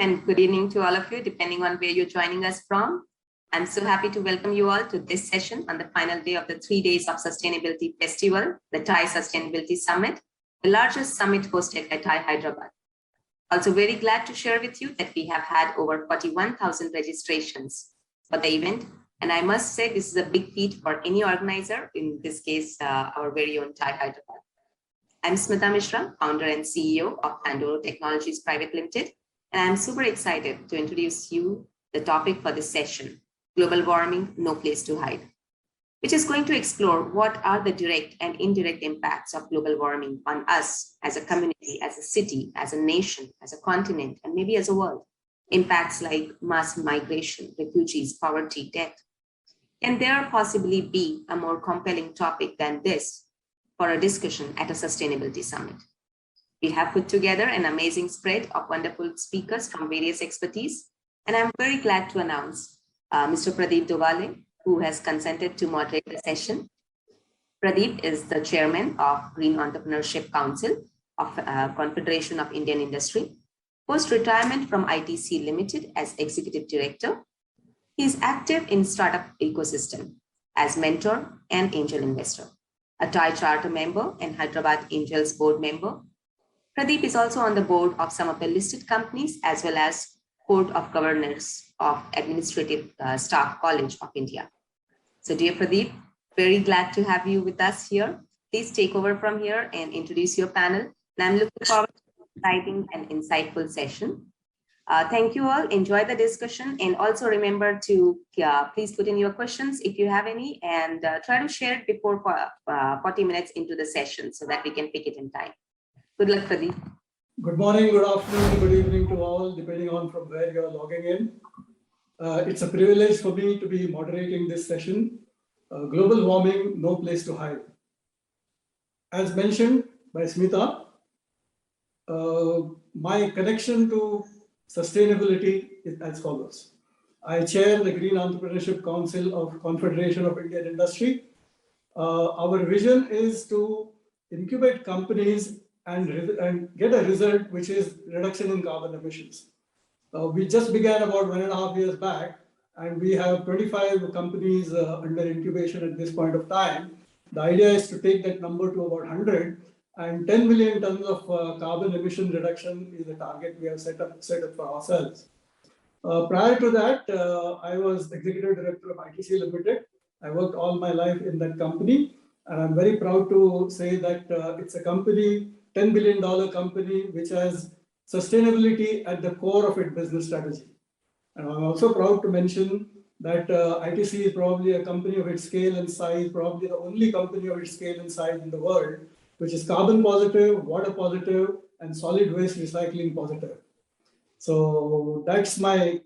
and good evening to all of you, depending on where you're joining us from. I'm so happy to welcome you all to this session on the final day of the 3 days of Sustainability Festival, the Thai Sustainability Summit, the largest summit hosted at Thai Hyderabad. Also very glad to share with you that we have had over 41,000 registrations for the event. And I must say this is a big feat for any organizer, in this case, our very own Thai Hyderabad. I'm Smita Mishra, founder and CEO of Pandora Technologies Private Limited, and I'm super excited to introduce you the topic for this session, Global Warming, No Place to Hide, which is going to explore what are the direct and indirect impacts of global warming on us as a community, as a city, as a nation, as a continent, and maybe as a world. Impacts like mass migration, refugees, poverty, death. Can there possibly be a more compelling topic than this for a discussion at a sustainability summit? We have put together an amazing spread of wonderful speakers from various expertise, and I'm very glad to announce Mr. Pradeep Dhobale, who has consented to moderate the session. Pradeep is the chairman of Green Entrepreneurship Council of Confederation of Indian Industry. Post-retirement from ITC Limited as executive director, he is active in startup ecosystem as mentor and angel investor, a Thai charter member and Hyderabad Angels board member. Pradeep is also on the board of some of the listed companies as well as board of governors of Administrative Staff College of India. So dear Pradeep, very glad to have you with us here. Please take over from here and introduce your panel. And I'm looking forward to an exciting and insightful session. Thank you all. Enjoy the discussion, and also remember to please put in your questions if you have any, and try to share it before 40 minutes into the session so that we can pick it in time. Good luck, Pradeep. Good morning, good afternoon, good evening to all, depending on from where you're logging in. It's a privilege for me to be moderating this session, Global Warming, No Place to Hide. As mentioned by Smita, my connection to sustainability is as follows. I chair the Green Entrepreneurship Council of Confederation of Indian Industry. Our vision is to incubate companies and get a result which is reduction in carbon emissions. We just began about 1.5 years back, and we have 25 companies under incubation at this point of time. The idea is to take that number to about 100, and 10 million tons of carbon emission reduction is the target we have set up for ourselves. Prior to that, I was executive director of ITC Limited. I worked all my life in that company, and I'm very proud to say that it's a company, $10 billion company, which has sustainability at the core of its business strategy. And I'm also proud to mention that ITC is probably a company of its scale and size, probably the only company of its scale and size in the world, which is carbon positive, water positive, and solid waste recycling positive. So that's my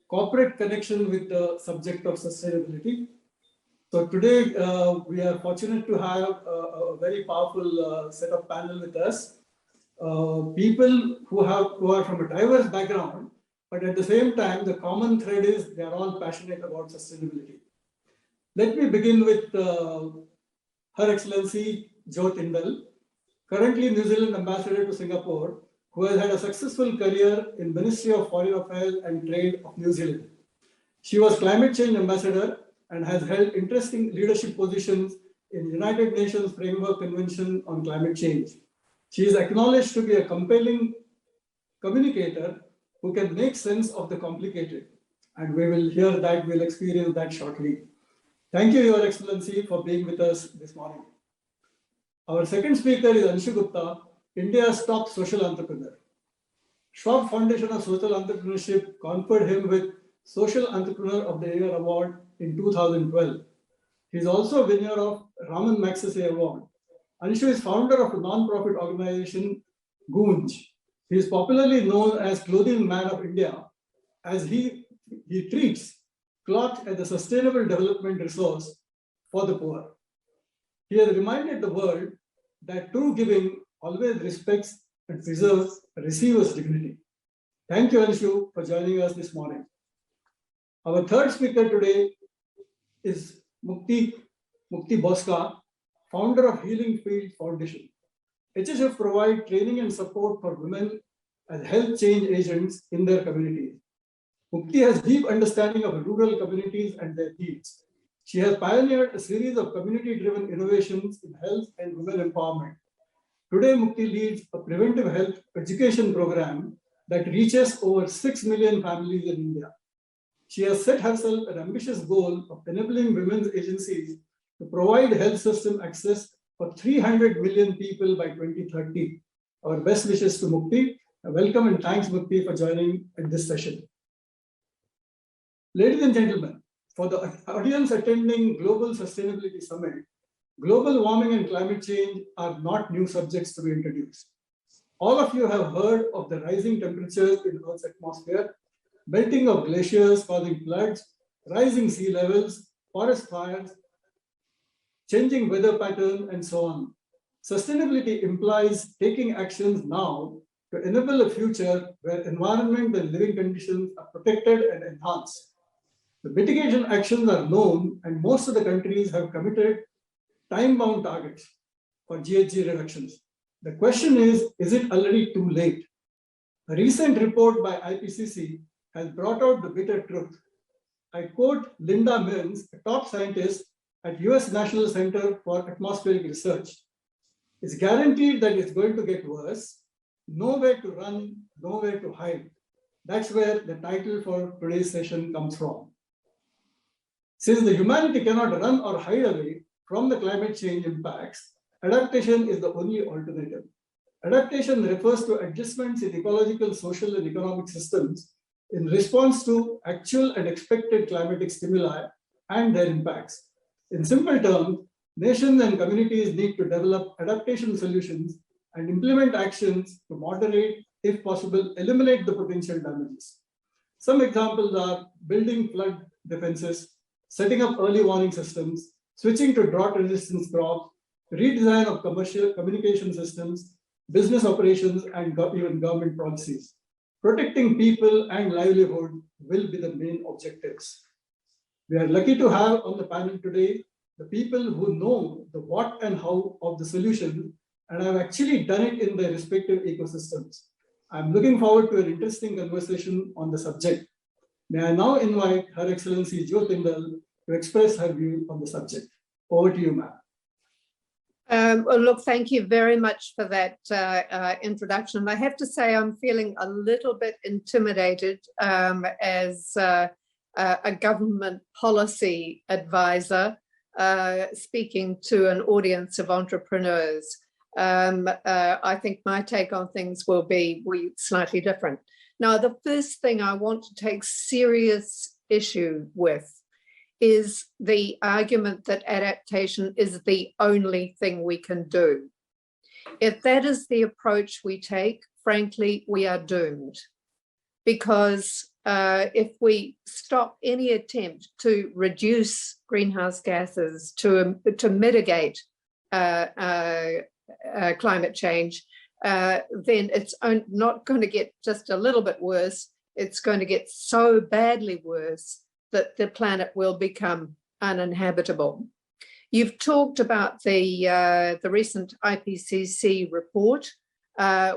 corporate connection with the subject of sustainability. So today we are fortunate to have a very powerful set of panel with us. People who are from a diverse background, but at the same time, the common thread is they are all passionate about sustainability. Let me begin with Her Excellency Joe Tyndall, currently New Zealand Ambassador to Singapore, who has had a successful career in Ministry of Foreign Affairs and Trade of New Zealand. She was Climate Change Ambassador and has held interesting leadership positions in United Nations Framework Convention on Climate Change. She is acknowledged to be a compelling communicator who can make sense of the complicated. And we will hear that, we'll experience that shortly. Thank you, Your Excellency, for being with us this morning. Our second speaker is Anshu Gupta, India's top social entrepreneur. Schwab Foundation of Social Entrepreneurship conferred him with Social Entrepreneur of the Year Award in 2012. He is also a winner of Raman Magsaysay Award. Anshu is founder of a non-profit organization, Goonj. He is popularly known as Clothing Man of India, as he treats cloth as a sustainable development resource for the poor. He has reminded the world that true giving always respects and preserves a receiver's dignity. Thank you, Anshu, for joining us this morning. Our third speaker today is Mukti Bosco, founder of Healing Field Foundation. HSF provides training and support for women as health change agents in their communities. Mukti has deep understanding of rural communities and their needs. She has pioneered a series of community-driven innovations in health and women empowerment. Today, Mukti leads a preventive health education program that reaches over 6 million families in India. She has set herself an ambitious goal of enabling women's agencies to provide health system access for 300 million people by 2030. Our best wishes to Mukti. Welcome and thanks, Mukti, for joining in this session. Ladies and gentlemen, for the audience attending Global Sustainability Summit, global warming and climate change are not new subjects to be introduced. All of you have heard of the rising temperatures in Earth's atmosphere, melting of glaciers causing floods, rising sea levels, forest fires, changing weather patterns, and so on. Sustainability implies taking actions now to enable a future where environment and living conditions are protected and enhanced. The mitigation actions are known, and most of the countries have committed time-bound targets for GHG reductions. The question is it already too late? A recent report by IPCC has brought out the bitter truth. I quote Linda Mills, a top scientist at US National Center for Atmospheric Research. It's guaranteed that it's going to get worse. Nowhere to run, nowhere to hide. That's where the title for today's session comes from. Since the humanity cannot run or hide away from the climate change impacts, adaptation is the only alternative. Adaptation refers to adjustments in ecological, social, and economic systems in response to actual and expected climatic stimuli and their impacts. In simple terms, nations and communities need to develop adaptation solutions and implement actions to moderate, if possible, eliminate the potential damages. Some examples are building flood defenses, setting up early warning systems, switching to drought-resistant crops, redesign of commercial communication systems, business operations, and even government policies. Protecting people and livelihood will be the main objectives. We are lucky to have on the panel today the people who know the what and how of the solution and have actually done it in their respective ecosystems. I'm looking forward to an interesting conversation on the subject. May I now invite Her Excellency Jo Tyndall to express her view on the subject. Over to you, ma'am. Well, look, thank you very much for that introduction. I have to say I'm feeling a little bit intimidated as a government policy advisor speaking to an audience of entrepreneurs. I think my take on things will be slightly different. Now, the first thing I want to take serious issue with is the argument that adaptation is the only thing we can do. If that is the approach we take, frankly, we are doomed. Because if we stop any attempt to reduce greenhouse gases, to mitigate climate change, then it's not going to get just a little bit worse. It's going to get so badly worse that the planet will become uninhabitable. You've talked about the recent IPCC report,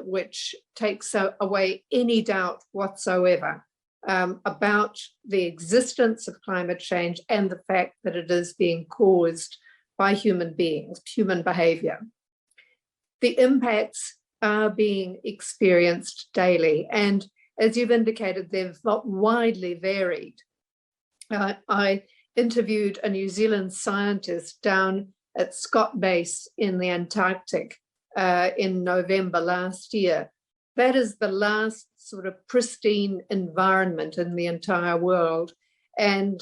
which takes away any doubt whatsoever about the existence of climate change and the fact that it is being caused by human beings, human behavior. The impacts are being experienced daily, and as you've indicated, they've widely varied. I interviewed a New Zealand scientist down at Scott Base in the Antarctic in November last year. That is the last sort of pristine environment in the entire world. And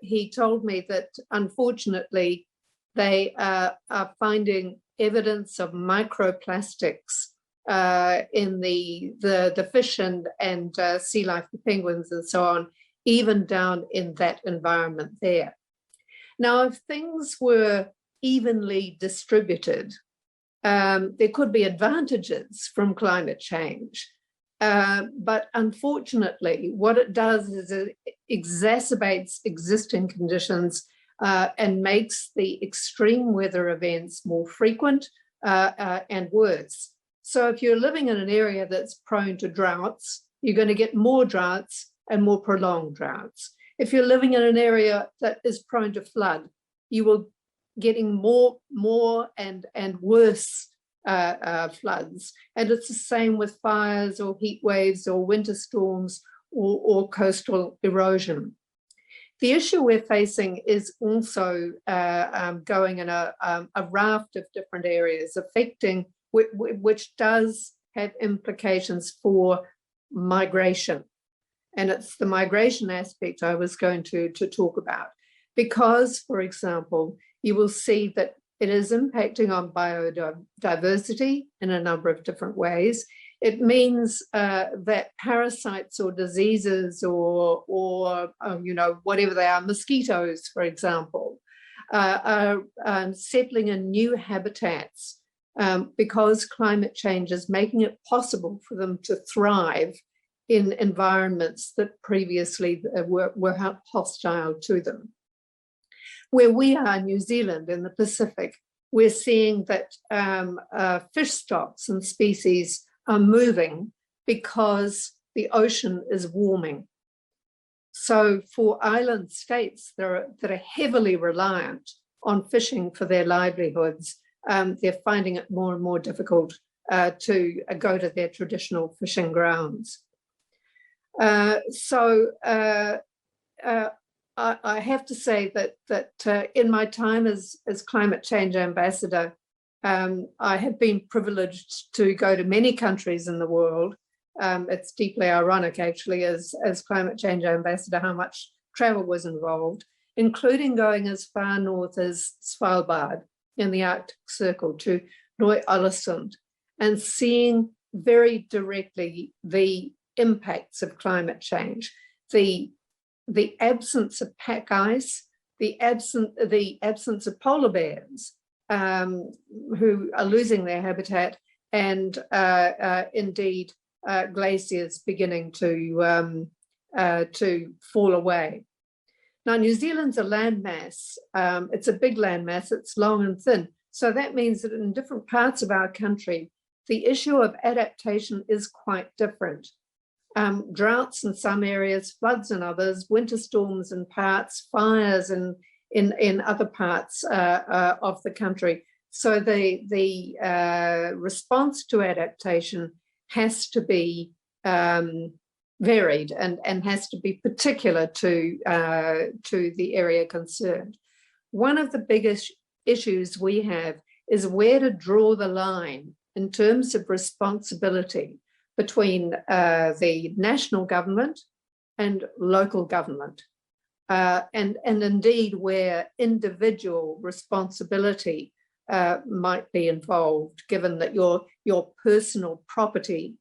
he told me that unfortunately, they are finding evidence of microplastics in the fish and sea life, the penguins and so on, even down in that environment there. Now, if things were evenly distributed, there could be advantages from climate change. But unfortunately, what it does is it exacerbates existing conditions and makes the extreme weather events more frequent and worse. So if you're living in an area that's prone to droughts, you're going to get more droughts and more prolonged droughts. If you're living in an area that is prone to flood, you will getting more and worse floods. And it's the same with fires or heat waves or winter storms or coastal erosion. The issue we're facing is also going in a raft of different areas, affecting which does have implications for migration. And it's the migration aspect I was going to talk about. Because, for example, you will see that it is impacting on biodiversity in a number of different ways. It means that parasites or diseases or whatever they are, mosquitoes, for example, are settling in new habitats because climate change is making it possible for them to thrive in environments that previously were hostile to them. Where we are, New Zealand, in the Pacific, we're seeing that fish stocks and species are moving because the ocean is warming. So for island states that are heavily reliant on fishing for their livelihoods, they're finding it more and more difficult to go to their traditional fishing grounds. I have to say that in my time as climate change ambassador, I have been privileged to go to many countries in the world. It's deeply ironic, actually, as climate change ambassador, how much travel was involved, including going as far north as Svalbard in the Arctic Circle to Neu-Ålesund, and seeing very directly the impacts of climate change, the absence of pack ice, the absence of polar bears who are losing their habitat, and indeed glaciers beginning to fall away. Now, New Zealand's a landmass. It's a big landmass. It's long and thin. So that means that in different parts of our country, the issue of adaptation is quite different. Droughts in some areas, floods in others, winter storms in parts, fires in other parts of the country. So the response to adaptation has to be varied and has to be particular to the area concerned. One of the biggest issues we have is where to draw the line in terms of responsibility between the national government and local government, and indeed where individual responsibility might be involved, given that your personal property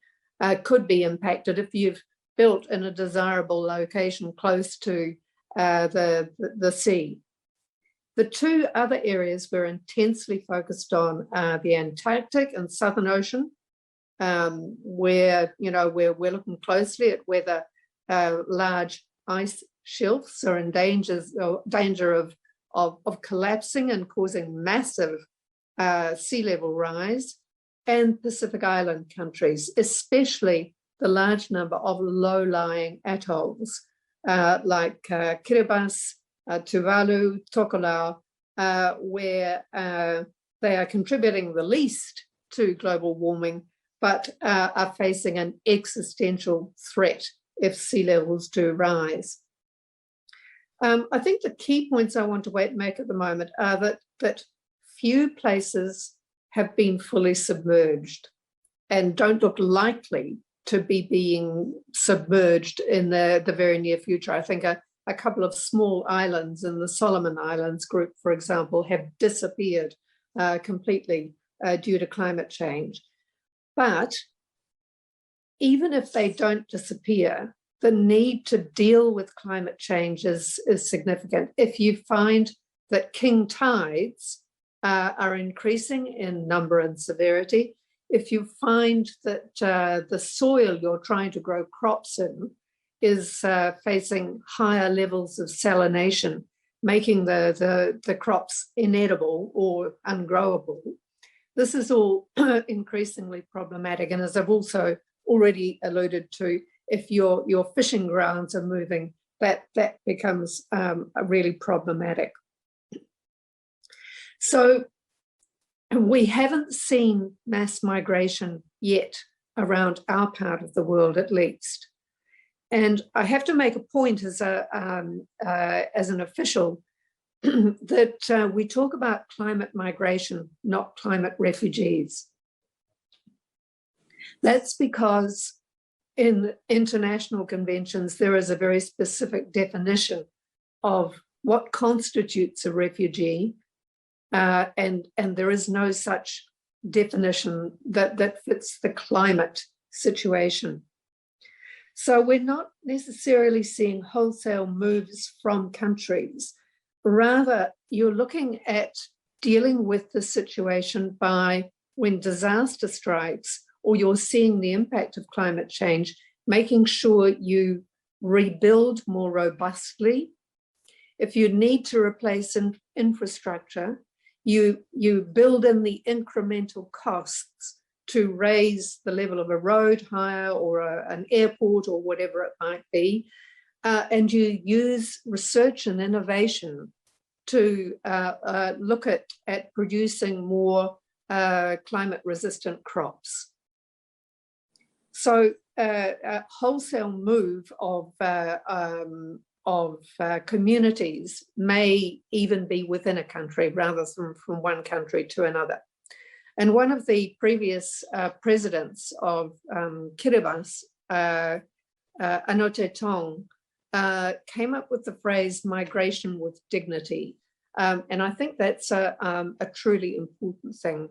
could be impacted if you've built in a desirable location close to the sea. The two other areas we're intensely focused on are the Antarctic and Southern Ocean, where we're looking closely at whether large ice shelves are in danger of collapsing and causing massive sea level rise, and Pacific Island countries, especially the large number of low-lying atolls like Kiribati, Tuvalu, Tokelau, where they are contributing the least to global warming, but are facing an existential threat if sea levels do rise. I think the key points I want to make at the moment are that few places have been fully submerged and don't look likely to be being submerged in the very near future. I think a couple of small islands in the Solomon Islands group, for example, have disappeared completely due to climate change. But even if they don't disappear, the need to deal with climate change is significant. If you find that king tides are increasing in number and severity, if you find that the soil you're trying to grow crops in is facing higher levels of salination, making the crops inedible or ungrowable, This is all increasingly problematic. And as I've also already alluded to, if your fishing grounds are moving, that becomes really problematic. So we haven't seen mass migration yet around our part of the world, at least. And I have to make a point as an official that we talk about climate migration, not climate refugees. That's because in international conventions, there is a very specific definition of what constitutes a refugee, and there is no such definition that fits the climate situation. So we're not necessarily seeing wholesale moves from countries. Rather, you're looking at dealing with the situation by when disaster strikes, or you're seeing the impact of climate change, making sure you rebuild more robustly. If you need to replace infrastructure, you build in the incremental costs to raise the level of a road higher or an airport or whatever it might be. And you use research and innovation to look at producing more climate resistant crops. So a wholesale move of communities may even be within a country rather than from one country to another. And one of the previous presidents of Kiribati, Anote Tong, came up with the phrase migration with dignity. And I think that's a truly important thing.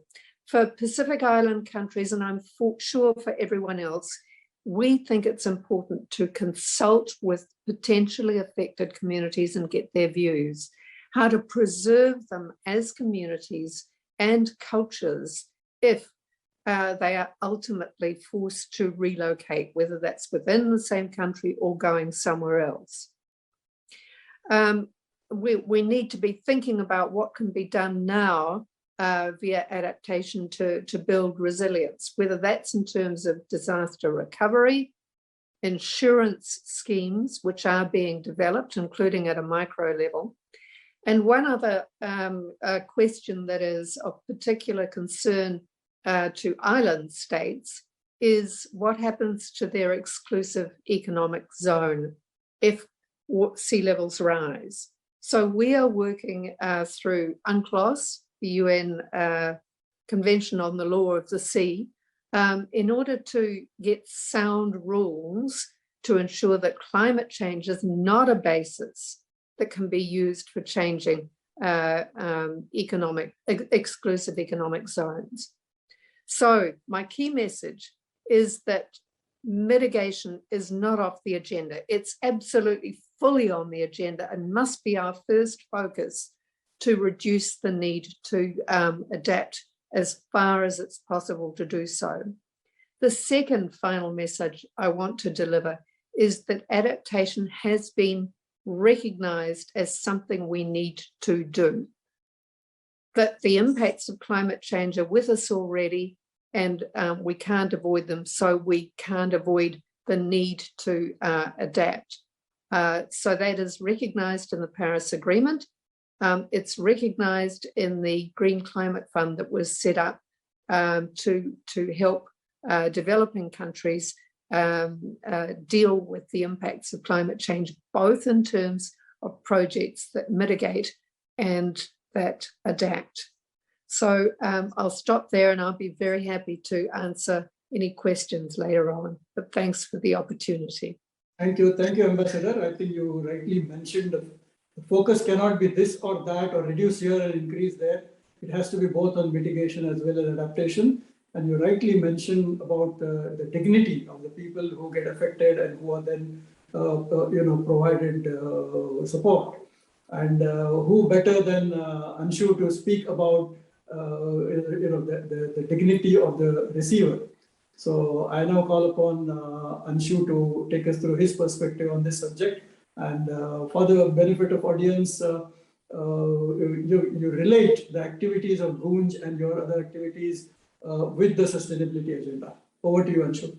For Pacific Island countries, and I'm sure for everyone else, we think it's important to consult with potentially affected communities and get their views, how to preserve them as communities and cultures if they are ultimately forced to relocate, whether that's within the same country or going somewhere else. We need to be thinking about what can be done now via adaptation to build resilience, whether that's in terms of disaster recovery, insurance schemes, which are being developed, including at a micro level. And one other question that is of particular concern to island states is what happens to their exclusive economic zone if sea levels rise. So we are working through UNCLOS, the UN Convention on the Law of the Sea, in order to get sound rules to ensure that climate change is not a basis that can be used for changing exclusive economic zones. So my key message is that mitigation is not off the agenda. It's absolutely fully on the agenda and must be our first focus to reduce the need to adapt as far as it's possible to do so. The second final message I want to deliver is that adaptation has been recognized as something we need to do, that the impacts of climate change are with us already and we can't avoid them, so we can't avoid the need to adapt. So that is recognized in the Paris Agreement. It's recognized in the Green Climate Fund that was set up to help developing countries deal with the impacts of climate change, both in terms of projects that mitigate and that adapt. So I'll stop there and I'll be very happy to answer any questions later on, but thanks for the opportunity. Thank you, Ambassador. I think you rightly mentioned the focus cannot be this or that or reduce here and increase there. It has to be both on mitigation as well as adaptation. And you rightly mentioned about the dignity of the people who get affected and who are then, provided support. And who better than Anshu to speak about, the dignity of the receiver. So I now call upon Anshu to take us through his perspective on this subject. And for the benefit of audience, you relate the activities of Goonj and your other activities with the sustainability agenda. Over to you, Anshu.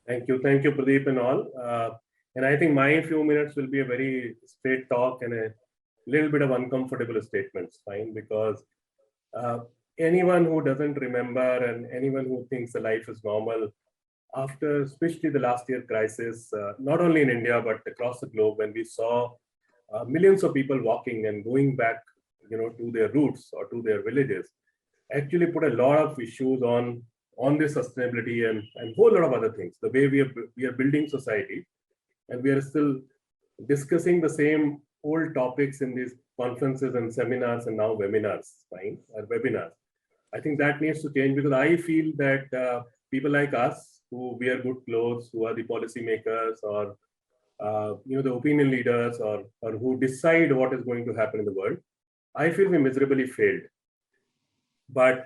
Thank you, Pradeep and all. And I think my few minutes will be a very straight talk and a little bit of uncomfortable statements, fine, because anyone who doesn't remember and anyone who thinks the life is normal, after especially the last year crisis, not only in India, but across the globe, when we saw millions of people walking and going back, to their roots or to their villages, actually put a lot of issues on this sustainability and a whole lot of other things. The way we are building society, and we are still discussing the same old topics in these conferences and seminars and now webinars, fine, or webinars. I think that needs to change, because I feel that people like us who wear good clothes, who are the policymakers or the opinion leaders or who decide what is going to happen in the world, I feel we miserably failed. But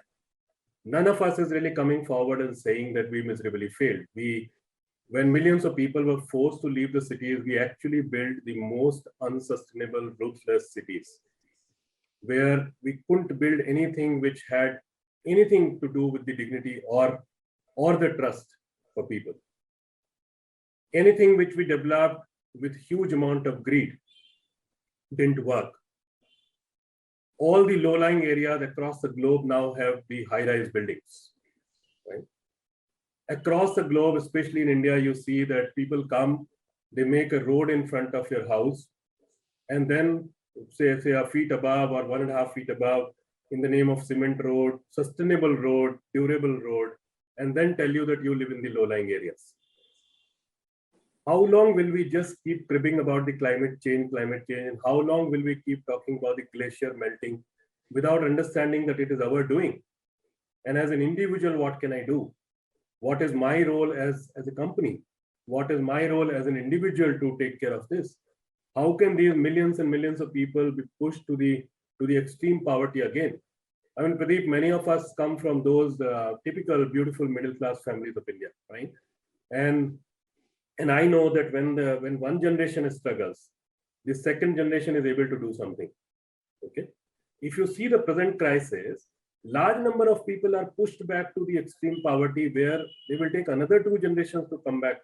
none of us is really coming forward and saying that we miserably failed. When millions of people were forced to leave the cities, we actually built the most unsustainable, ruthless cities, where we couldn't build anything which had anything to do with the dignity or the trust for people. Anything which we developed with huge amount of greed didn't work. All the low-lying areas across the globe now have the high-rise buildings, right? Across the globe, especially in India, you see that people come, they make a road in front of your house, and then say a feet above or 1.5 feet above, in the name of cement road, sustainable road, durable road, and then tell you that you live in the low-lying areas. How long will we just keep cribbing about the climate change, and how long will we keep talking about the glacier melting without understanding that it is our doing? And as an individual, what can I do? What is my role as a company? What is my role as an individual to take care of this? How can these millions and millions of people be pushed to the extreme poverty again? I mean, Pradeep, many of us come from those typical beautiful middle-class families of India, right? And I know that when one generation struggles, the second generation is able to do something. Okay, if you see the present crisis, large number of people are pushed back to the extreme poverty, where they will take another 2 generations to come back,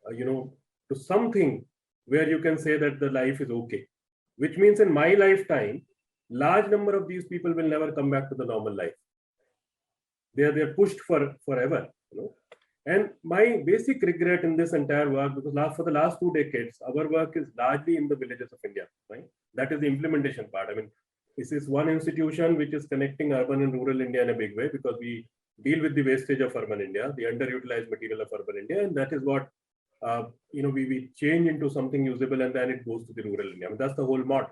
to something where you can say that the life is okay. Which means in my lifetime, large number of these people will never come back to the normal life. They're pushed forever. And my basic regret in this entire work, because for the last 2 decades, our work is largely in the villages of India, right? That is the implementation part. I mean, this is one institution which is connecting urban and rural India in a big way, because we deal with the wastage of urban India, the underutilized material of urban India, and that is what we change into something usable, and then it goes to the rural India. I mean, that's the whole model,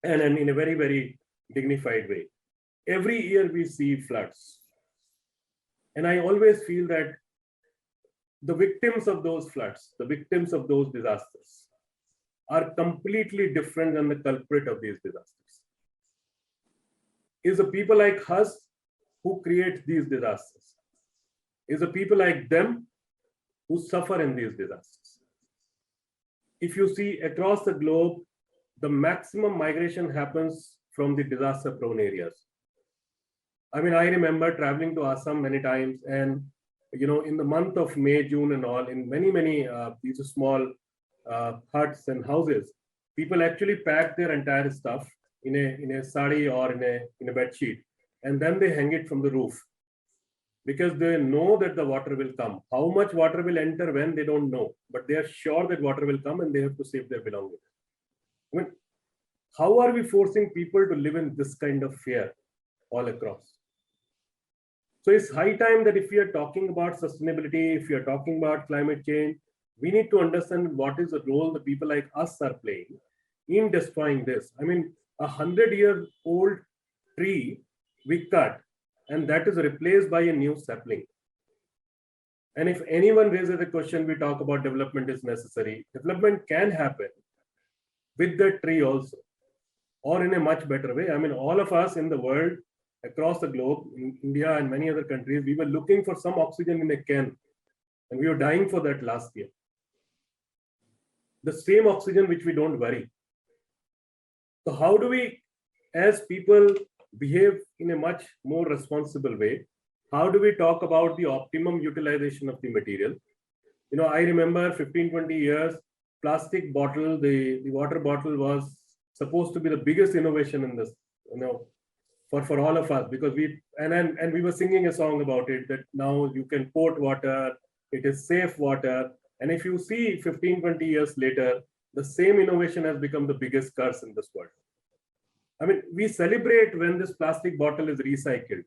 and in a very, very dignified way. Every year we see floods, and I always feel that the victims of those floods, the victims of those disasters, are completely different than the culprit of these disasters. Is the people like us who create these disasters. Is the people like them who suffer in these disasters. If you see across the globe, the maximum migration happens from the disaster-prone areas. I mean, I remember traveling to Assam many times, and in the month of May, June and all, in many these small huts and houses, people actually pack their entire stuff in a sari or in a bed sheet, and then they hang it from the roof, because they know that the water will come. How much water will enter when, they don't know, but they are sure that water will come, and they have to save their belongings. I mean, how are we forcing people to live in this kind of fear all across? So it's high time that if we are talking about sustainability, if we are talking about climate change, we need to understand what is the role the people like us are playing in destroying this. I mean, 100-year-old tree we cut, and that is replaced by a new sapling. And if anyone raises a question, we talk about development is necessary. Development can happen with the tree also, or in a much better way. I mean, all of us in the world, across the globe, in India and many other countries, we were looking for some oxygen in a can, and we were dying for that last year. The same oxygen which we don't worry. So how do we as people behave in a much more responsible way, how do we talk about the optimum utilization of the material? You know, I remember 15, 20 years, plastic bottle, the water bottle was supposed to be the biggest innovation in this, you know, for all of us, because we were singing a song about it, that now you can port water, it is safe water. And if you see 15, 20 years later, the same innovation has become the biggest curse in this world. I mean, we celebrate when this plastic bottle is recycled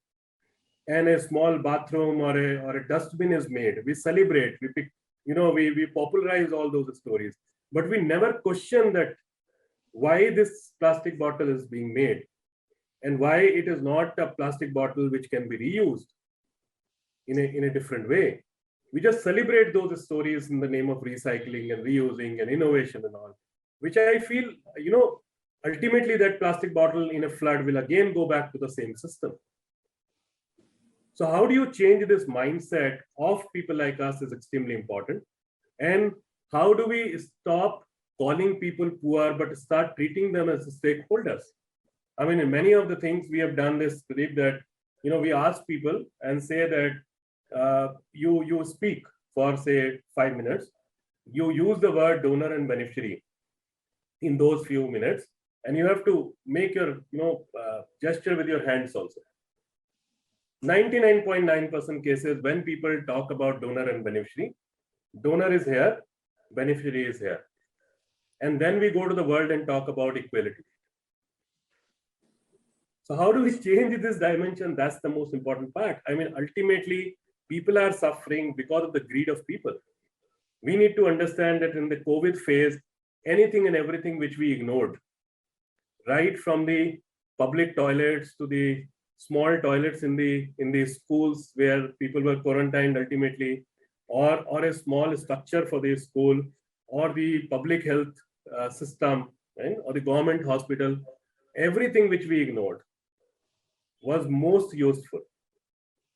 and a small bathroom or a dustbin is made. We celebrate, we pick, you know, we popularize all those stories, but we never question that why this plastic bottle is being made and why it is not a plastic bottle which can be reused in a different way. We just celebrate those stories in the name of recycling and reusing and innovation and all, which I feel, you know, ultimately that plastic bottle in a flood will again go back to the same system. So how do you change this mindset of people like us is extremely important. And how do we stop calling people poor, but start treating them as stakeholders? I mean, in many of the things we have done this, Pradeep, that, you know, we ask people and say that you speak for, say, 5 minutes. You use the word donor and beneficiary in those few minutes, and you have to make your, you know, gesture with your hands also. 99.9% cases when people talk about donor and beneficiary, donor is here, beneficiary is here. And then we go to the world and talk about equality. So how do we change this dimension? That's the most important part. I mean, ultimately, people are suffering because of the greed of people. We need to understand that in the COVID phase, anything and everything which we ignored, right from the public toilets to the small toilets in the schools where people were quarantined ultimately, or a small structure for the school, or the public health system, right? Or the government hospital, everything which we ignored was most useful.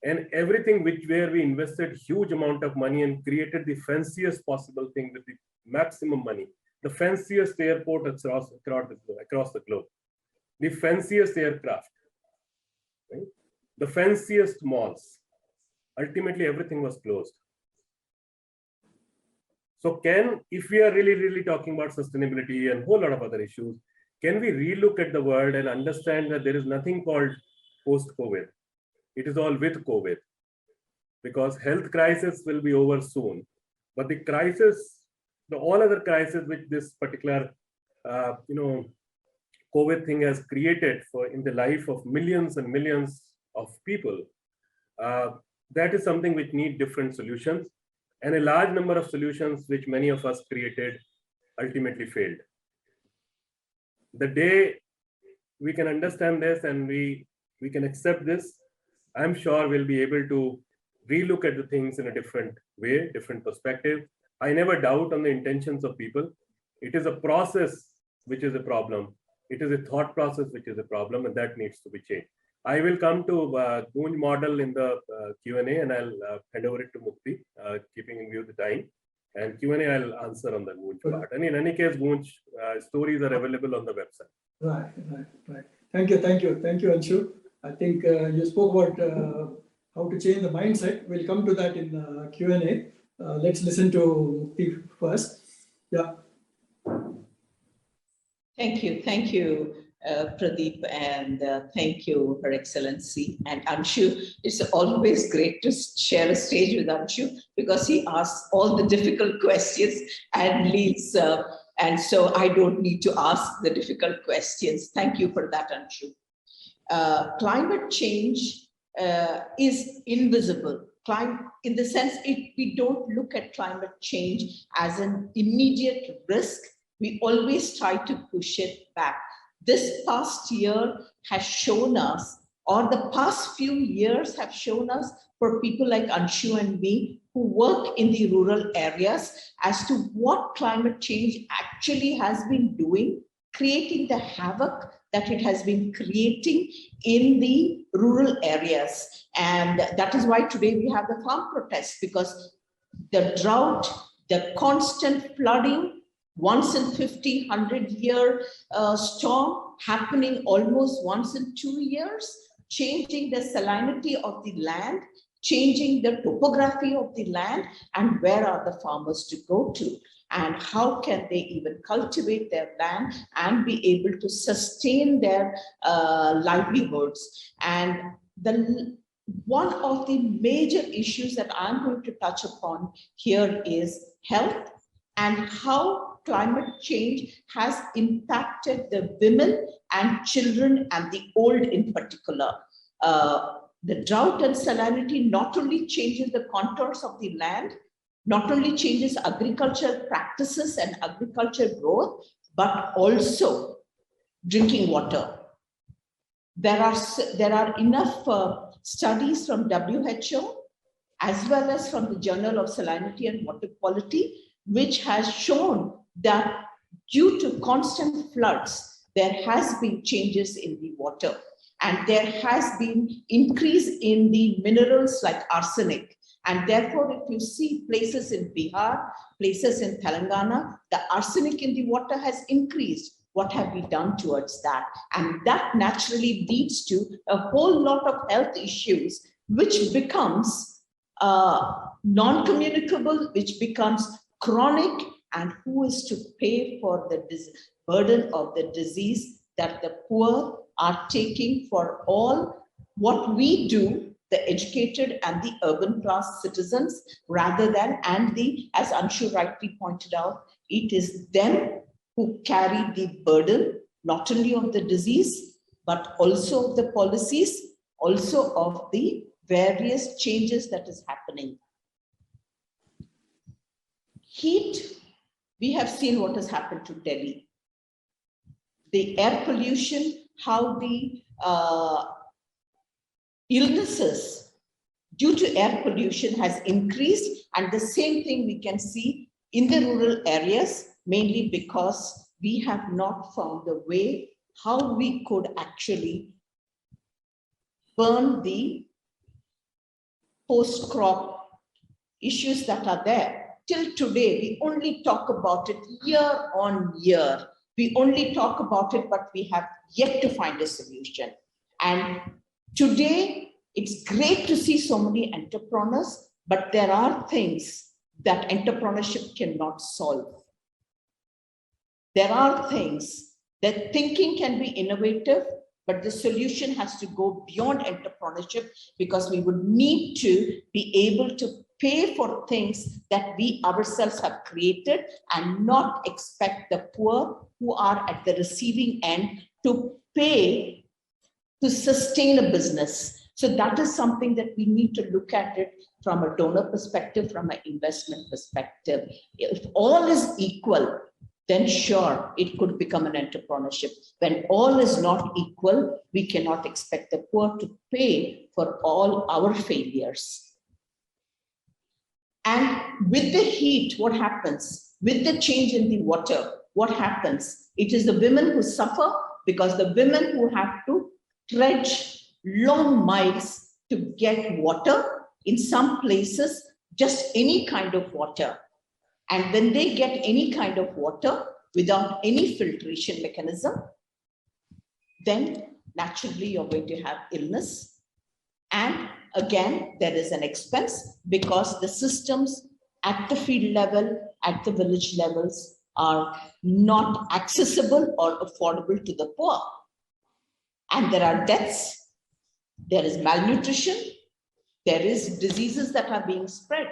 And everything where we invested huge amount of money and created the fanciest possible thing with the maximum money, the fanciest airport across the globe, the fanciest aircraft, right? The fanciest malls, ultimately everything was closed. So if we are really talking about sustainability and a whole lot of other issues, can we relook at the world and understand that there is nothing called post-COVID? It is all with COVID, because health crisis will be over soon. But the crisis, all other crises which this particular, you know, COVID thing has created in the life of millions and millions of people, that is something which need different solutions. And a large number of solutions which many of us created ultimately failed. The day we can understand this and we can accept this, I'm sure we'll be able to relook at the things in a different way, different perspective. I never doubt on the intentions of people. It is a process which is a problem. It is a thought process which is a problem, and that needs to be changed. I will come to Goonj model in the Q&A, and I'll hand over it to Mukti, keeping in view the time. And Q&A I'll answer on the Goonj part. And in any case, Goonj stories are available on the website. Right. Thank you, Anshu. I think you spoke about how to change the mindset. We'll come to that in Q&A. Let's listen to Mukti first. Yeah. Thank you, Pradeep, and thank you, Her Excellency. And Anshu, it's always great to share a stage with Anshu because he asks all the difficult questions and leads, and so I don't need to ask the difficult questions. Thank you for that, Anshu. Climate change is invisible. In the sense, if we don't look at climate change as an immediate risk, we always try to push it back. This past year has shown us, or the past few years have shown us, for people like Anshu and me who work in the rural areas, as to what climate change actually has been doing, creating the havoc that it has been creating in the rural areas. And that is why today we have the farm protests, because the drought, the constant flooding, once in 50, 100-year storm happening almost once in 2 years, changing the salinity of the land, changing the topography of the land, and where are the farmers to go to, and how can they even cultivate their land and be able to sustain their livelihoods. And one of the major issues that I'm going to touch upon here is health, and how climate change has impacted the women and children and the old in particular. The drought and salinity not only changes the contours of the land, not only changes agricultural practices and agriculture growth, but also drinking water. There are enough studies from WHO as well as from the Journal of Salinity and Water Quality, which has shown that due to constant floods, there has been changes in the water, and there has been increase in the minerals like arsenic. And therefore, if you see places in Bihar, places in Telangana, the arsenic in the water has increased. What have we done towards that? And that naturally leads to a whole lot of health issues, which becomes non-communicable, which becomes chronic, and who is to pay for the burden of the disease that the poor are taking for all what we do, the educated and the urban class citizens, rather than, and the, as Anshu rightly pointed out, it is them who carry the burden, not only of the disease, but also of the policies, also of the various changes that is happening. Heat, we have seen what has happened to Delhi. The air pollution, how the illnesses due to air pollution has increased, and the same thing we can see in the rural areas, mainly because we have not found the way how we could actually burn the post-crop issues that are there. Till today, we only talk about it year on year. We only talk about it, but we have yet to find a solution. And today, it's great to see so many entrepreneurs, but there are things that entrepreneurship cannot solve. There are things that thinking can be innovative, but the solution has to go beyond entrepreneurship, because we would need to be able to pay for things that we ourselves have created, and not expect the poor who are at the receiving end to pay to sustain a business. So that is something that we need to look at it from a donor perspective, from an investment perspective. If all is equal, then sure, it could become an entrepreneurship. When all is not equal, we cannot expect the poor to pay for all our failures. And with the heat, what happens? With the change in the water, what happens? It is the women who suffer, because the women who have to trudge long miles to get water, in some places, just any kind of water. And when they get any kind of water without any filtration mechanism, then naturally you're going to have illness. And again, there is an expense, because the systems at the field level, at the village levels, are not accessible or affordable to the poor. And there are deaths, there is malnutrition, there is diseases that are being spread.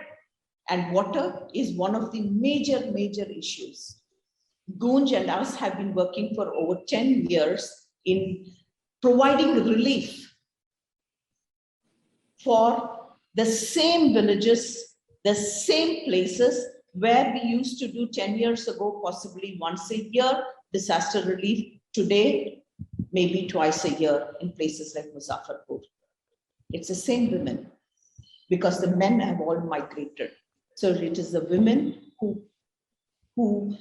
And water is one of the major issues. Goonj and us have been working for over 10 years in providing relief for the same villages, the same places where we used to do 10 years ago, possibly once a year, disaster relief. Today, maybe twice a year in places like Muzaffarpur. It's the same women, because the men have all migrated. So it is the women who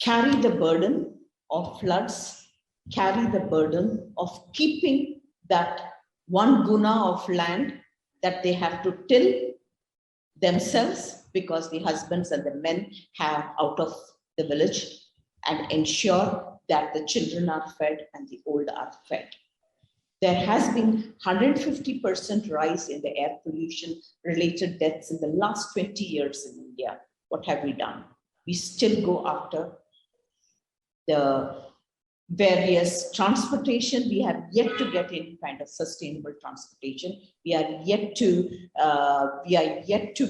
carry the burden of floods, carry the burden of keeping that 1 guna of land that they have to till themselves, because the husbands and the men have out of the village. and ensure that the children are fed and the old are fed. There has been 150% rise in the air pollution related deaths in the last 20 years in India. What have we done? We still go after the various transportation. We have yet to get any kind of sustainable transportation. We are yet to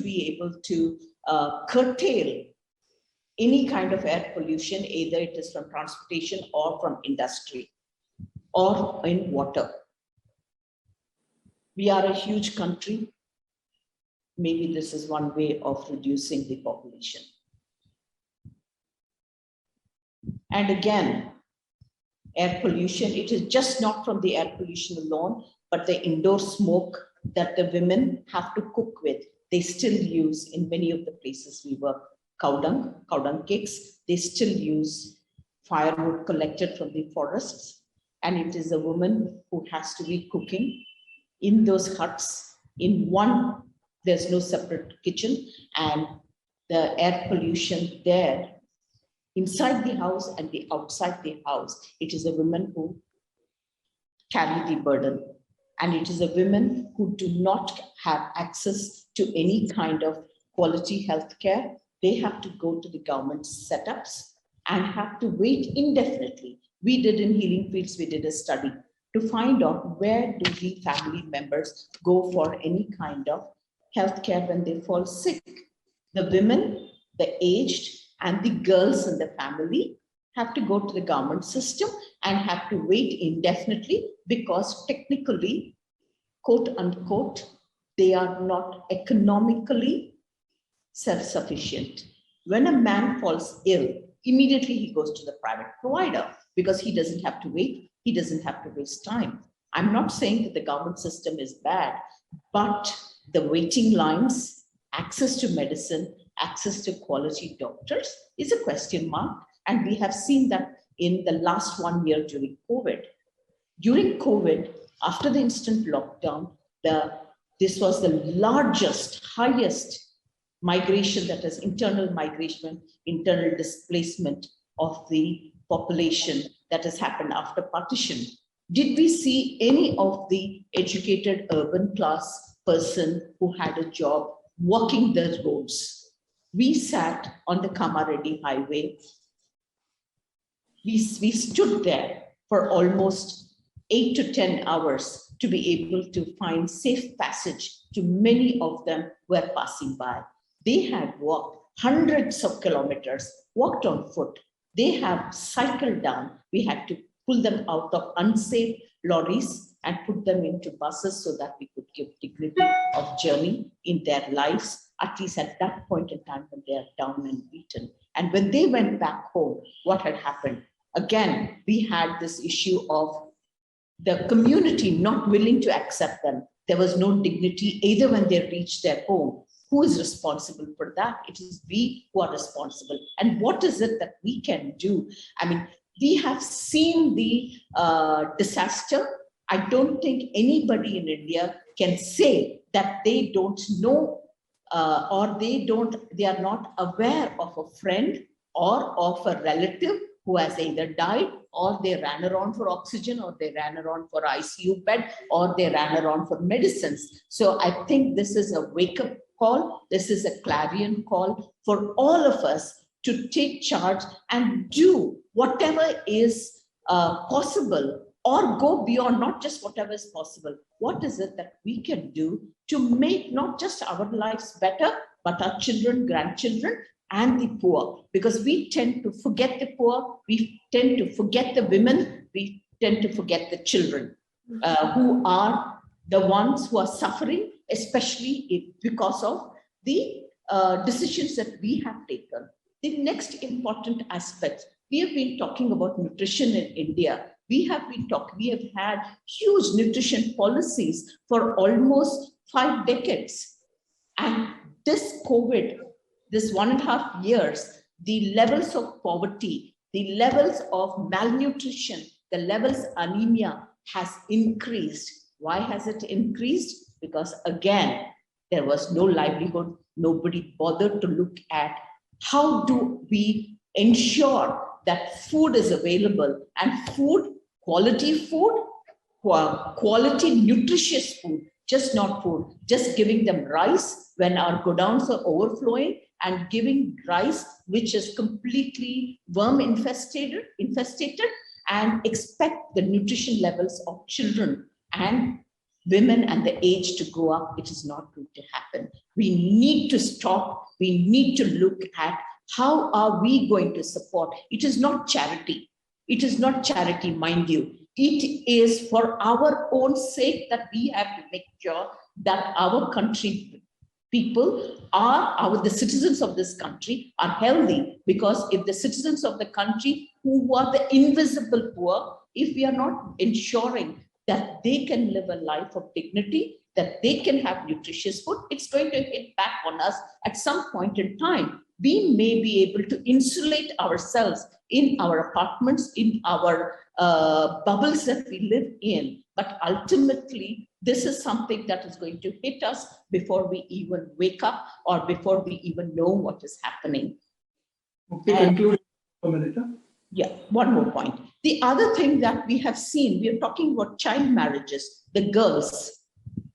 be able to curtail any kind of air pollution, either it is from transportation or from industry or in water. We are a huge country. Maybe this is one way of reducing the population. And again, air pollution, it is just not from the air pollution alone, but the indoor smoke that the women have to cook with. They still use, in many of the places we work, cow dung cakes. They still use firewood collected from the forests. And it is a woman who has to be cooking in those huts. In one, there's no separate kitchen, and the air pollution there, inside the house and the outside the house, it is a woman who carry the burden. And it is a women who do not have access to any kind of quality health care. They have to go to the government setups and have to wait indefinitely. We did in Healing Fields, we did a study to find out where do the family members go for any kind of health care when they fall sick. The women, the aged, and the girls in the family have to go to the government system and have to wait indefinitely because technically, quote unquote, they are not economically self-sufficient. When a man falls ill, immediately he goes to the private provider because he doesn't have to wait, he doesn't have to waste time. I'm not saying that the government system is bad, but the waiting lines, access to medicine, access to quality doctors is a question mark. And we have seen that in the last 1 year during COVID. During COVID, after the instant lockdown, this was the largest, highest migration, that is internal migration, internal displacement of the population that has happened after partition. Did we see any of the educated urban class person who had a job walking the roads? We sat on the Kamareddy highway. We stood there for almost 8 to 10 hours to be able to find safe passage to many of them who were passing by. They had walked hundreds of kilometers, walked on foot. They have cycled down. We had to pull them out of unsafe lorries and put them into buses so that we could give dignity of journey in their lives, at least at that point in time when they are down and beaten. And when they went back home, what had happened? Again, we had this issue of the community not willing to accept them. There was no dignity either when they reached their home. Who is responsible for that? It is we who are responsible. And what is it that we can do? I mean, we have seen the disaster. I don't think anybody in India can say that they don't know or they are not aware of a friend or of a relative who has either died or they ran around for oxygen or they ran around for ICU bed or they ran around for medicines. So I think this is a wake-up call. This is a clarion call for all of us to take charge and do whatever is possible, or go beyond, not just whatever is possible. What is it that we can do to make not just our lives better, but our children, grandchildren, and the poor? Because we tend to forget the poor, we tend to forget the women, we tend to forget the children, who are the ones who are suffering, especially because of the decisions that we have taken. The next important aspect, we have been talking about nutrition in India. We have had huge nutrition policies for almost 5 decades. And this COVID, this 1.5 years, the levels of poverty, the levels of malnutrition, the levels of anemia has increased. Why has it increased? Because again, there was no livelihood. Nobody bothered to look at how do we ensure that food is available, and food, quality, nutritious food, just not food, just giving them rice when our godowns are overflowing, and giving rice which is completely worm infested, and expect the nutrition levels of children and women and the age to go up. It is not going to happen. We need to stop. We need to look at how are we going to support. It is not charity. It is not charity, mind you. It is for our own sake that we have to make sure that our country people the citizens of this country are healthy, because if the citizens of the country who are the invisible poor, if we are not ensuring that they can live a life of dignity, that they can have nutritious food, it's going to hit back on us at some point in time. We may be able to insulate ourselves in our apartments, in our bubbles that we live in, but ultimately, this is something that is going to hit us before we even wake up or before we even know what is happening. Okay, conclude a minute. Yeah, one more point. The other thing that we have seen, we are talking about child marriages, the girls.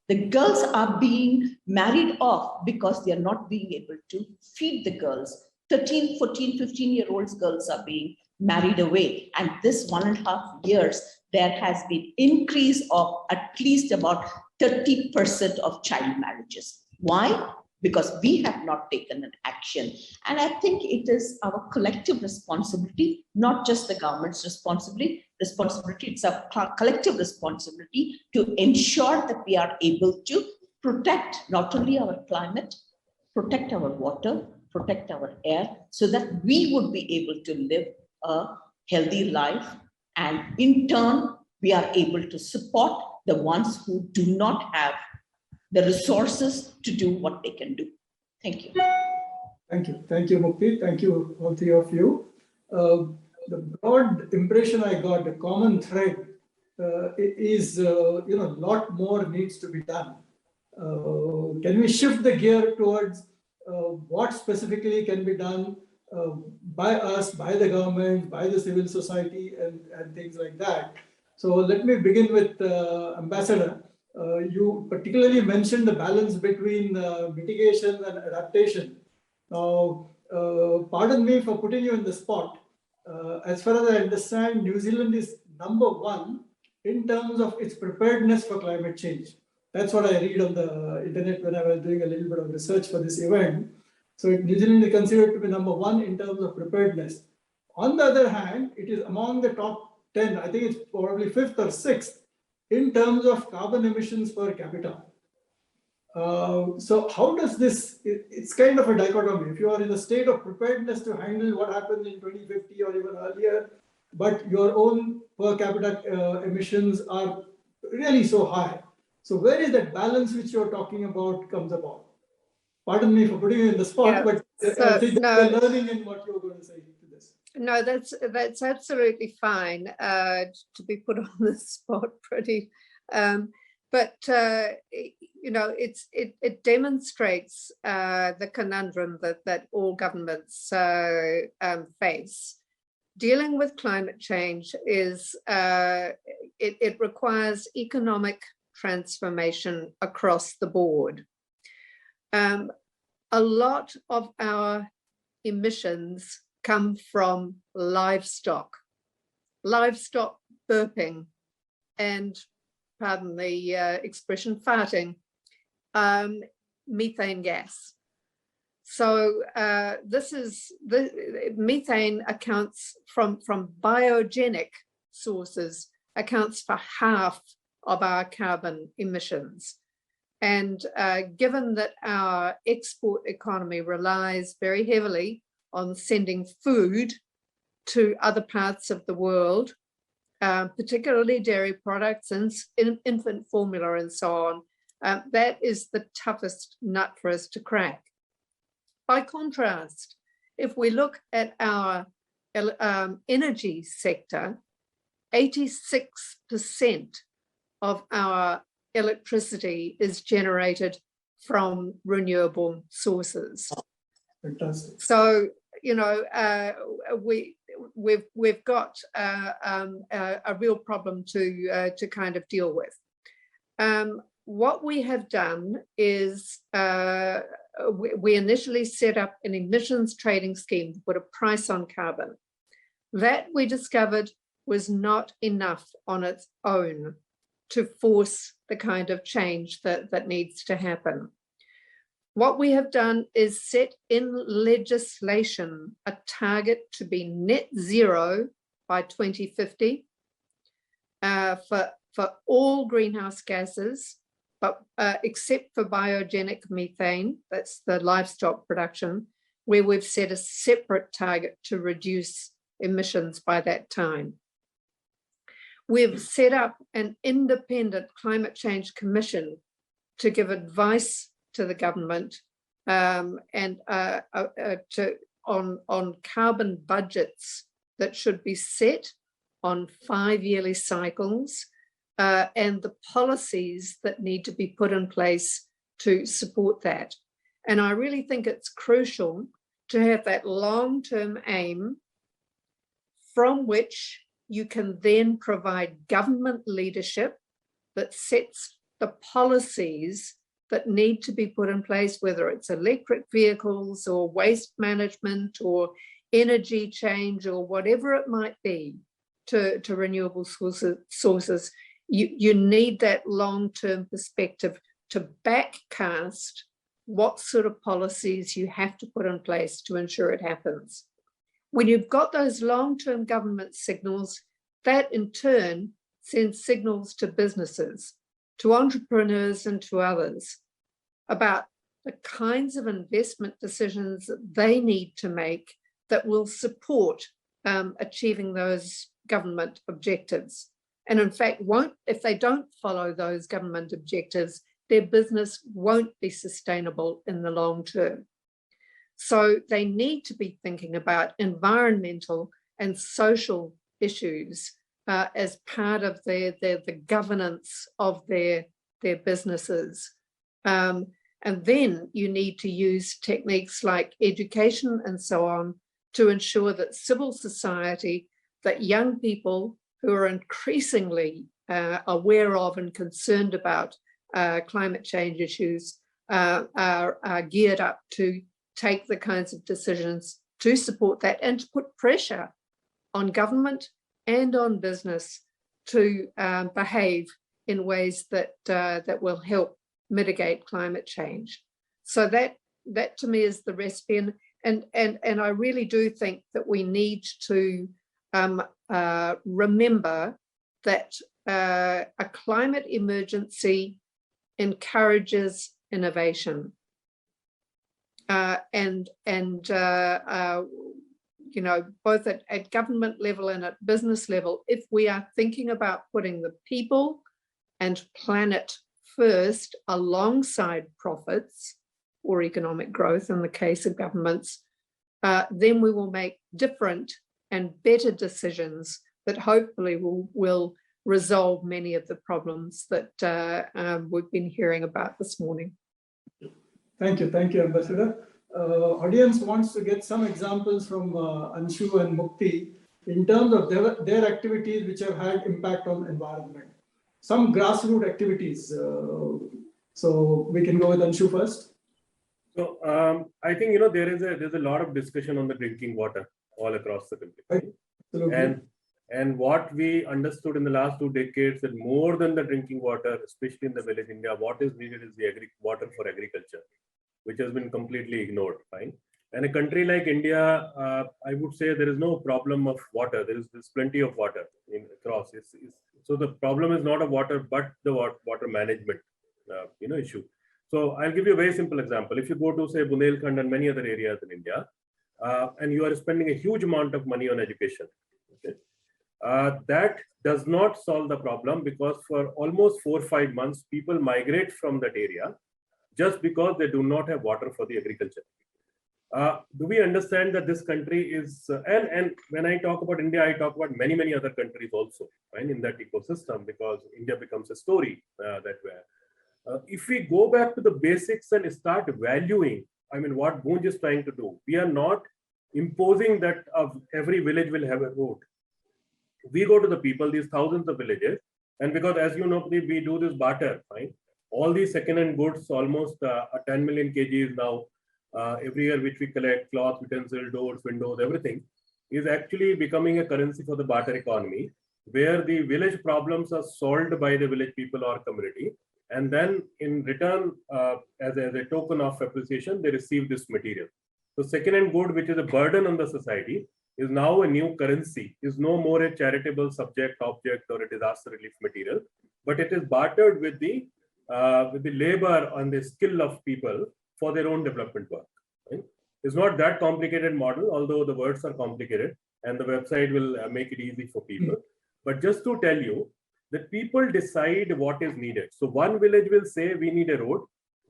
The girls are being married off because they are not being able to feed the girls. 13, 14, 15-year-olds girls are being married away. And this 1.5 years, there has been increase of at least about 30% of child marriages. Why? Because we have not taken an action. And I think it is our collective responsibility, not just the government's responsibility, it's a collective responsibility to ensure that we are able to protect not only our climate, protect our water, protect our air, so that we would be able to live a healthy life. And in turn, we are able to support the ones who do not have the resources to do what they can do. Thank you. Thank you. Thank you, Mukti. Thank you, all three of you. The broad impression I got, the common thread is, a lot more needs to be done. Can we shift the gear towards what specifically can be done by us, by the government, by the civil society, and things like that? So let me begin with Ambassador. You particularly mentioned the balance between mitigation and adaptation. Now, pardon me for putting you in the spot. As far as I understand, New Zealand is #1 in terms of its preparedness for climate change. That's what I read on the internet when I was doing a little bit of research for this event. So New Zealand is considered to be #1 in terms of preparedness. On the other hand, it is among the top 10, I think it's probably 5th or 6th in terms of carbon emissions per capita. So how does this, it's kind of a dichotomy. If you are in a state of preparedness to handle what happens in 2050 or even earlier, but your own per capita emissions are really so high. So where is that balance which you're talking about comes about? Pardon me for putting you in the spot, Yeah, but I think we're learning in what you're going to say to this. No, that's absolutely fine to be put on the spot, Pradeep. But it demonstrates the conundrum that all governments face. Dealing with climate change is it requires economic transformation across the board. A lot of our emissions come from livestock burping and, pardon the expression, farting, methane gas. So the methane accounts from biogenic sources, accounts for half of our carbon emissions. And given that our export economy relies very heavily on sending food to other parts of the world, particularly dairy products and infant formula and so on, that is the toughest nut for us to crack. By contrast, if we look at our energy sector, 86% of our electricity is generated from renewable sources. Fantastic. So, we've got a real problem to kind of deal with. What we have done is we initially set up an emissions trading scheme to put a price on carbon. That we discovered was not enough on its own to force the kind of change that needs to happen. What we have done is set in legislation a target to be net zero by 2050 for all greenhouse gases, but except for biogenic methane, that's the livestock production, where we've set a separate target to reduce emissions by that time. We've set up an independent climate change commission to give advice to the government on carbon budgets that should be set on 5-yearly cycles and the policies that need to be put in place to support that. And I really think it's crucial to have that long-term aim from which you can then provide government leadership that sets the policies that need to be put in place, whether it's electric vehicles or waste management or energy change or whatever it might be to renewable sources. You need that long-term perspective to backcast what sort of policies you have to put in place to ensure it happens. When you've got those long-term government signals, that in turn sends signals to businesses, to entrepreneurs and to others about the kinds of investment decisions that they need to make that will support achieving those government objectives. And in fact, if they don't follow those government objectives, their business won't be sustainable in the long term. So they need to be thinking about environmental and social issues as part of the governance of their businesses. And then you need to use techniques like education and so on to ensure that civil society, that young people who are increasingly aware of and concerned about climate change issues are geared up to take the kinds of decisions to support that and to put pressure on government and on business to behave in ways that will help mitigate climate change. So that to me is the recipe, and I really do think that we need to remember that a climate emergency encourages innovation. You know, both at government level and at business level, if we are thinking about putting the people and planet first alongside profits or economic growth in the case of governments, then we will make different and better decisions that hopefully will resolve many of the problems that we've been hearing about this morning. Thank you, Ambassador. Audience wants to get some examples from Anshu and Mukti in terms of their activities which have had impact on environment. Some grassroots activities. So we can go with Anshu first. So I think there's a lot of discussion on the drinking water all across the country. Right. Absolutely. And what we understood in the last 2 decades that more than the drinking water, especially in the village India, what is needed is the water for agriculture, which has been completely ignored. Fine. And a country like India, I would say there is no problem of water. There's plenty of water across. So the problem is not of water, but the water management, issue. So I'll give you a very simple example. If you go to say Bundelkhand and many other areas in India, and you are spending a huge amount of money on education, okay, that does not solve the problem, because for almost 4 or 5 months, people migrate from that area just because they do not have water for the agriculture. Do we understand that this country is, and when I talk about India, I talk about many other countries also, right, in that ecosystem, because India becomes a story that way. If we go back to the basics and start valuing, I mean, what Goonj is trying to do, we are not imposing that every village will have a road. We go to the people, these thousands of villages, and because as you know, we do this barter, right? All these second-hand goods, almost 10 million kgs now, every year, which we collect, cloth, utensil, doors, windows, everything, is actually becoming a currency for the barter economy, where the village problems are solved by the village people or community. And then in return, as a token of appreciation, they receive this material. So second-hand good, which is a burden on the society, is now a new currency, is no more a charitable subject, object, or a disaster relief material, but it is bartered with the labor and the skill of people for their own development work. Right? It's not that complicated model, although the words are complicated, and the website will make it easy for people. But just to tell you that people decide what is needed. So one village will say we need a road,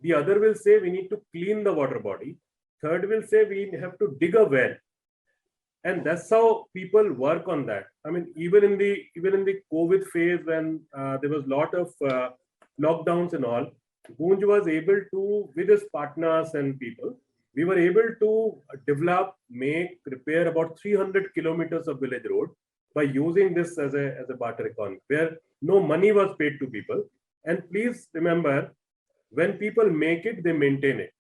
the other will say we need to clean the water body, third will say we have to dig a well. And that's how people work on that. I mean, even in the COVID phase, when there was a lot of lockdowns and all, Goonj was able to, with his partners and people, we were able to develop, repair about 300 kilometers of village road by using this as a barter economy, where no money was paid to people. And please remember, when people make it, they maintain it,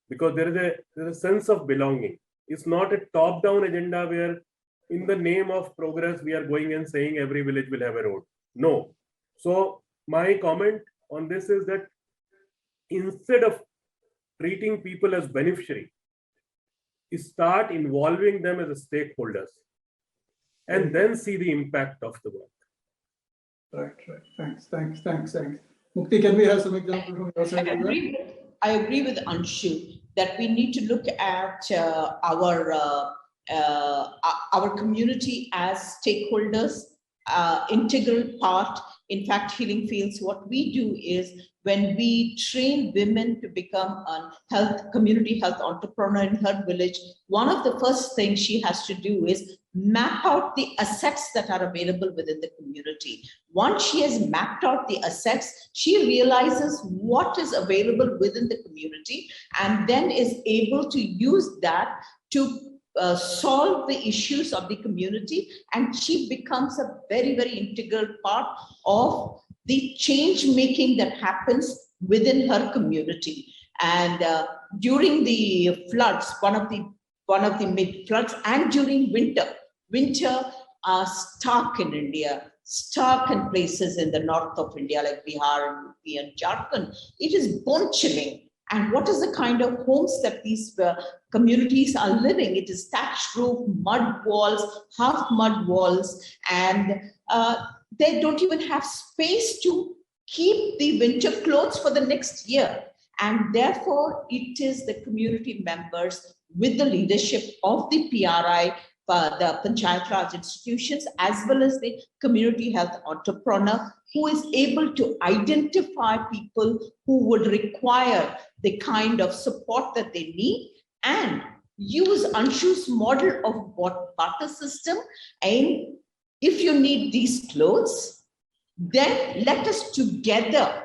because there is a sense of belonging. It's not a top-down agenda where, in the name of progress, we are going and saying every village will have a road. No. So my comment on this is that instead of treating people as beneficiary, start involving them as stakeholders, and then see the impact of the work. Right. Thanks. Mukti, can we have some examples from your side? I agree with Anshu that we need to look at our community as stakeholders, integral part. In fact, Healing Fields, what we do is when we train women to become a community health entrepreneur in her village, one of the first things she has to do is map out the assets that are available within the community. Once she has mapped out the assets, she realizes what is available within the community and then is able to use that to solve the issues of the community, and she becomes a very, very integral part of the change making that happens within her community. And during the floods, one of the mid floods, and during winter are stark in India, stark in places in the north of India like Bihar and Jharkhand. It is bone chilling. And what is the kind of homes that these communities are living? It is thatched roof, mud walls, half mud walls, and they don't even have space to keep the winter clothes for the next year. And therefore, it is the community members with the leadership of the PRI, the Panchayat Raj institutions, as well as the community health entrepreneur, who is able to identify people who would require the kind of support that they need and use Anshu's model of barter system. And if you need these clothes, then let us together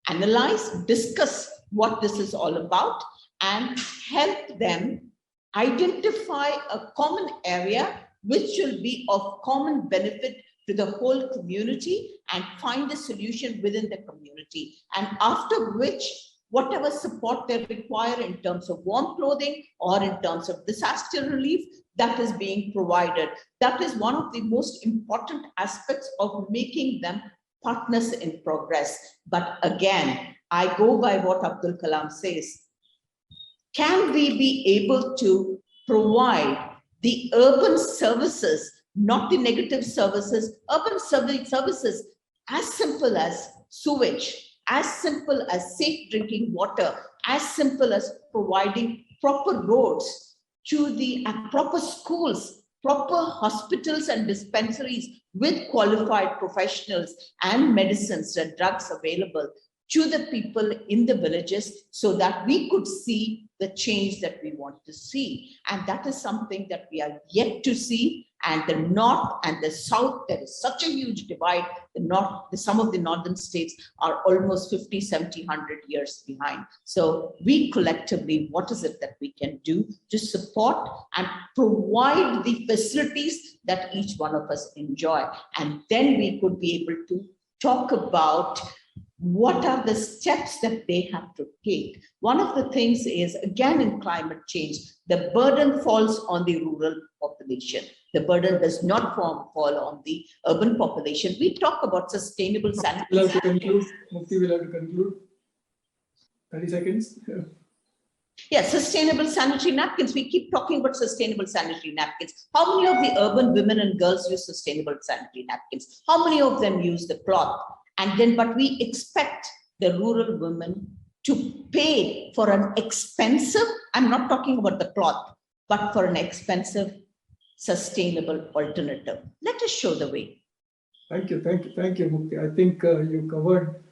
analyze, discuss what this is all about, and help them identify a common area which will be of common benefit to the whole community, and find a solution within the community. And after which, whatever support they require in terms of warm clothing or in terms of disaster relief, that is being provided. That is one of the most important aspects of making them partners in progress. But again, I go by what Abdul Kalam says. Can we be able to provide the urban services, not the negative services, urban services as simple as sewage, as simple as safe drinking water, as simple as providing proper roads to the proper schools, proper hospitals and dispensaries with qualified professionals and medicines and drugs available to the people in the villages, so that we could see the change that we want to see. And that is something that we are yet to see. And the north and the south, there is such a huge divide. Some of the northern states are almost 50, 70, 100 years behind. So we collectively, what is it that we can do to support and provide the facilities that each one of us enjoy? And then we could be able to talk about what are the steps that they have to take. One of the things is, again, in climate change, the burden falls on the rural population. The burden does not fall on the urban population. We talk about sustainable sanitary. We'll have to conclude. Mukti will have to conclude. 30 seconds. Yeah, sustainable sanitary napkins. We keep talking about sustainable sanitary napkins. How many of the urban women and girls use sustainable sanitary napkins? How many of them use the cloth? And then, but we expect the rural women to pay for an expensive, I'm not talking about the cloth, but for an expensive, sustainable alternative. Let us show the way. Thank you, Mukti. I think you covered,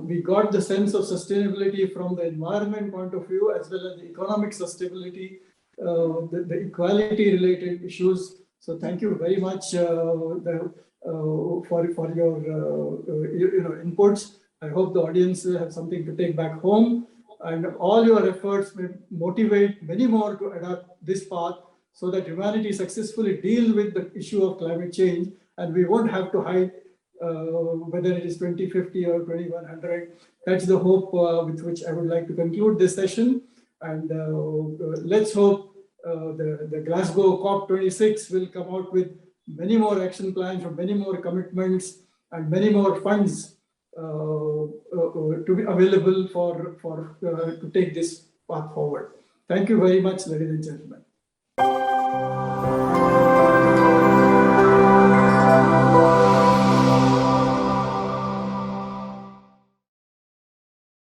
we got the sense of sustainability from the environment point of view, as well as the economic sustainability, the equality related issues. So thank you very much for your inputs. I hope the audience will have something to take back home, and all your efforts may motivate many more to adapt this path so that humanity successfully deals with the issue of climate change, and we won't have to hide whether it is 2050 or 2100. That's the hope with which I would like to conclude this session. And let's hope the Glasgow COP26 will come out with many more action plans, or many more commitments, and many more funds to be available to take this path forward. Thank you very much, ladies and gentlemen.